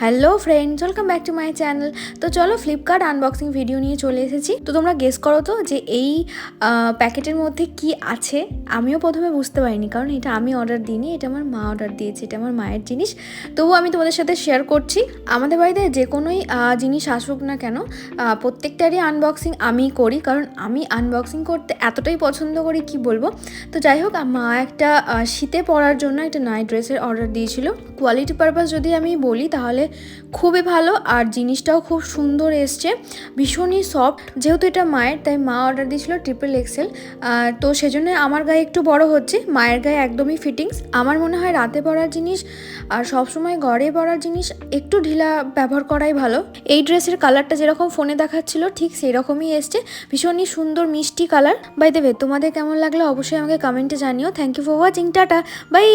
Hello friends, welcome back to my channel. তো চলো Flipkart unboxing video নিয়ে চলে এসেছি। তো তোমরা গেস করো তো যে এই প্যাকেটের মধ্যে কি আছে। আমিও প্রথমে বুঝতে পারিনি, কারণ এটা আমি অর্ডার দিইনি, এটা আমার মা অর্ডার দিয়েছে, এটা আমার মায়ের জিনিস। তবুও আমি তোমাদের সাথে শেয়ার করছি। আমাদের বাড়িতে যে কোনোই জিনিস আসুক না কেন, প্রত্যেকটারই আনবক্সিং আমিই করি, কারণ আমি আনবক্সিং করতে এতটাই পছন্দ করি কি বলবো। তো যাই হোক, মা একটা শীতে পরার জন্য একটা নাইট ড্রেসের অর্ডার দিয়েছিল। কোয়ালিটি পারপাস যদি আমি বলি তাহলে খুবই ভালো, আর জিনিসটাও খুব সুন্দর এসছে, ভীষণই সফট। যেহেতু এটা মায়ের, তাই মা অর্ডার দিয়েছিল XXL। তো সেজন্য আমার গায়ে একটু বড় হচ্ছে, মায়ের গায়ে একদমই ফিটিংস। আমার মনে হয় রাতে পরার জিনিস আর সবসময় ঘরে পরার জিনিস একটু ঢিলা ব্যবহার করাই ভালো। এই ড্রেসের কালারটা যেরকম ফোনে দেখাচ্ছিল ঠিক সেই রকমই এসছে, ভীষণই সুন্দর মিষ্টি কালার। বাই দ্য ওয়ে, তোমাদের কেমন লাগলো অবশ্যই আমাকে কমেন্টে জানিও। Thank you for watching, tata, by.